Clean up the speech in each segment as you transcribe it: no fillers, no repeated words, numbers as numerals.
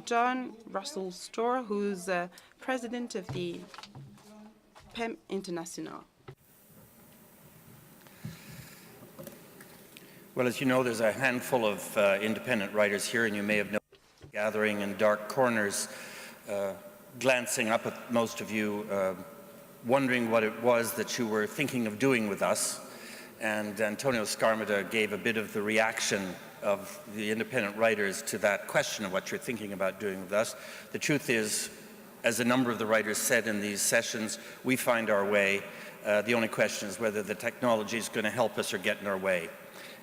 John Ralston Saul, who's president of the PEM International. Well, as you know, there's a handful of independent writers here, and you may have noticed gathering in dark corners, glancing up at most of you, wondering what it was that you were thinking of doing with us. And Antonio Scarmata gave a bit of the reaction of the independent writers to that question of what you're thinking about doing with us. The truth is, as a number of the writers said in these sessions, we find our way. The only question is whether the technology is going to help us or get in our way.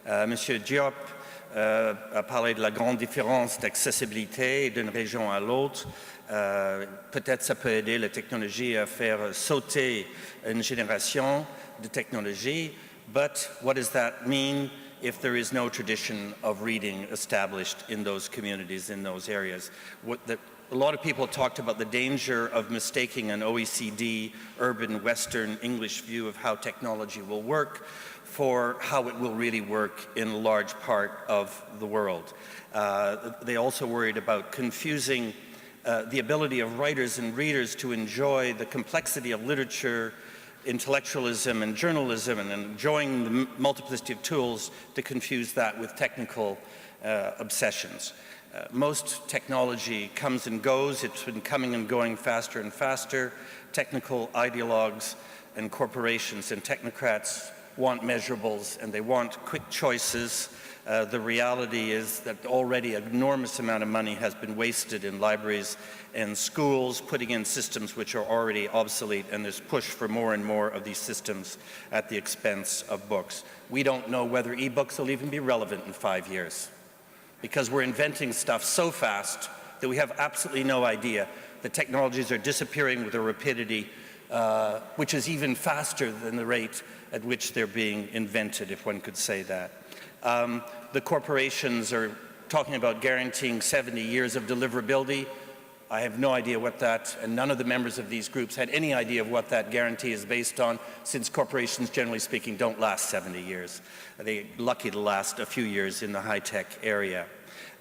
Monsieur Diop a parlé de la grande différence d'accessibilité d'une région à l'autre. Peut-être ça peut aider la technologie à faire sauter une génération de technologie, but what does that mean if there is no tradition of reading established in those communities, in those areas? A lot of people talked about the danger of mistaking an OECD, urban, Western, English view of how technology will work for how it will really work in a large part of the world. They also worried about confusing the ability of writers and readers to enjoy the complexity of literature, intellectualism and journalism, and enjoying the multiplicity of tools, to confuse that with technical obsessions. Most technology comes and goes. It's been coming and going faster and faster. Technical ideologues and corporations and technocrats want measurables, and they want quick choices. The reality is that already an enormous amount of money has been wasted in libraries and schools, putting in systems which are already obsolete, and there's push for more and more of these systems at the expense of books. We don't know whether e-books will even be relevant in 5 years, because we're inventing stuff so fast that we have absolutely no idea. The technologies are disappearing with a rapidity which is even faster than the rate at which they're being invented, if one could say that. The corporations are talking about guaranteeing 70 years of deliverability. I have no idea what that, and none of the members of these groups had any idea of what that guarantee is based on, since corporations, generally speaking, don't last 70 years. They're lucky to last a few years in the high-tech area.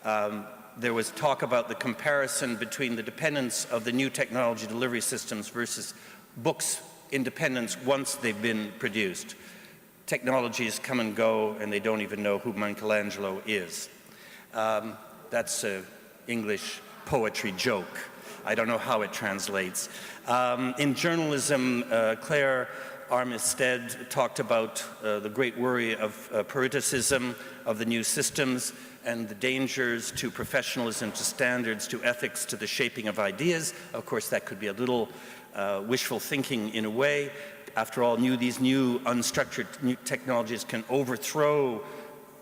There was talk about the comparison between the dependence of the new technology delivery systems versus books' independence once they've been produced. Technologies come and go, and they don't even know who Michelangelo is. That's an English poetry joke. I don't know how it translates. In journalism, Claire Armistead talked about the great worry of pariticism of the new systems and the dangers to professionalism, to standards, to ethics, to the shaping of ideas. Of course, that could be a little wishful thinking in a way. After all, these new unstructured new technologies can overthrow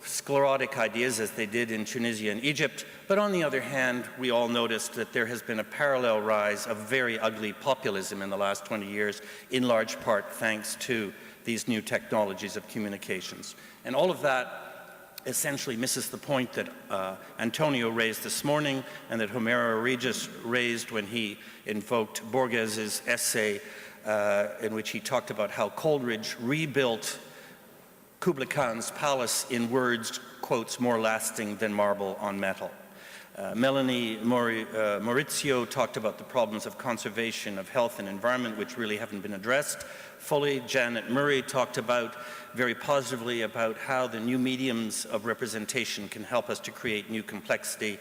sclerotic ideas, as they did in Tunisia and Egypt. But on the other hand, we all noticed that there has been a parallel rise of very ugly populism in the last 20 years, in large part thanks to these new technologies of communications. And all of that essentially misses the point that Antonio raised this morning, and that Homero Regis raised when he invoked Borges's essay in which he talked about how Coleridge rebuilt Kublai Khan's palace in words, quotes, more lasting than marble on metal. Melanie Maurizio talked about the problems of conservation of health and environment, which really haven't been addressed fully. Janet Murray talked about, very positively, about how the new mediums of representation can help us to create new complexity,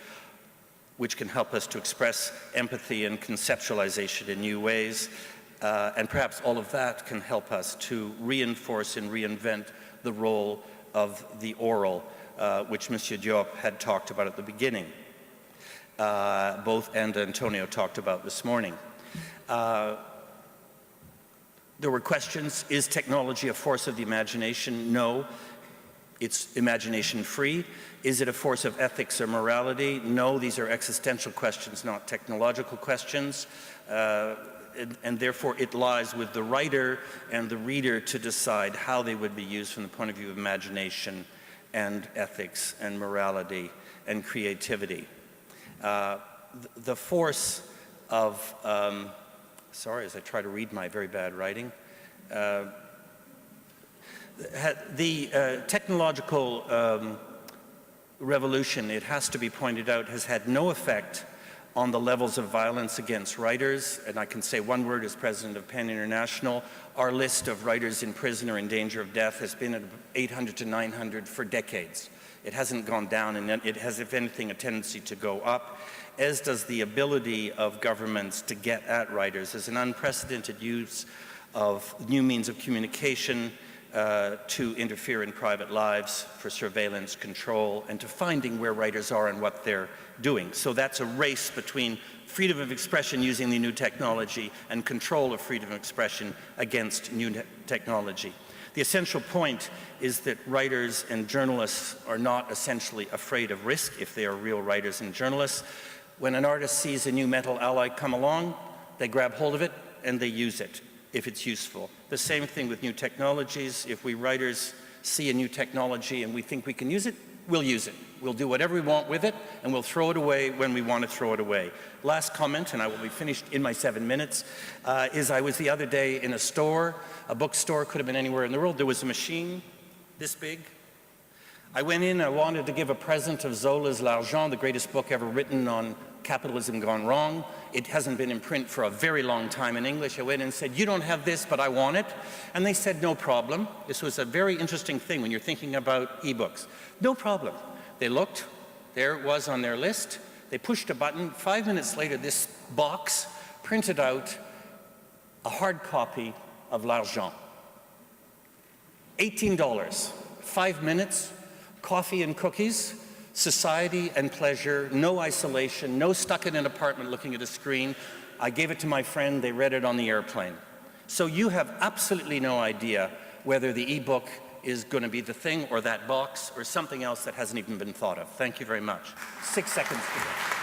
which can help us to express empathy and conceptualization in new ways. And perhaps all of that can help us to reinforce and reinvent the role of the oral, which Monsieur Diop had talked about at the beginning. Both and Antonio talked about this morning. There were questions: is technology a force of the imagination? No, it's imagination free. Is it a force of ethics or morality? No, these are existential questions, not technological questions. And therefore it lies with the writer and the reader to decide how they would be used from the point of view of imagination and ethics and morality and creativity. The force of, sorry, as I try to read my very bad writing, the technological revolution, it has to be pointed out, has had no effect on the levels of violence against writers. And I can say one word as president of PEN International. Our list of writers in prison or in danger of death has been at 800 to 900 for decades. It hasn't gone down, and it has, if anything, a tendency to go up, as does the ability of governments to get at writers. There's an unprecedented use of new means of communication to interfere in private lives, for surveillance, control, and to finding where writers are and what they're doing. So that's a race between freedom of expression using the new technology and control of freedom of expression against new technology. The essential point is that writers and journalists are not essentially afraid of risk if they are real writers and journalists. When an artist sees a new metal ally come along, they grab hold of it and they use it if it's useful. The same thing with new technologies. If we writers see a new technology and we think we can use it, we'll use it. We'll do whatever we want with it, and we'll throw it away when we want to throw it away. Last comment, and I will be finished in my 7 minutes, is I was the other day in a store, a bookstore, could have been anywhere in the world. There was a machine this big. I went in, I wanted to give a present of Zola's L'Argent, the greatest book ever written on capitalism gone wrong. It hasn't been in print for a very long time in English. I went in and said, "You don't have this, but I want it." And they said, "No problem." This was a very interesting thing when you're thinking about ebooks. No problem. They looked, there it was on their list. They pushed a button. 5 minutes later, this box printed out a hard copy of L'Argent. $18, 5 minutes, coffee and cookies, society and pleasure, no isolation, no stuck in an apartment looking at a screen. I gave it to my friend, they read it on the airplane. So you have absolutely no idea whether the ebook is going to be the thing or that box or something else that hasn't even been thought of. Thank you very much. 6 seconds to go.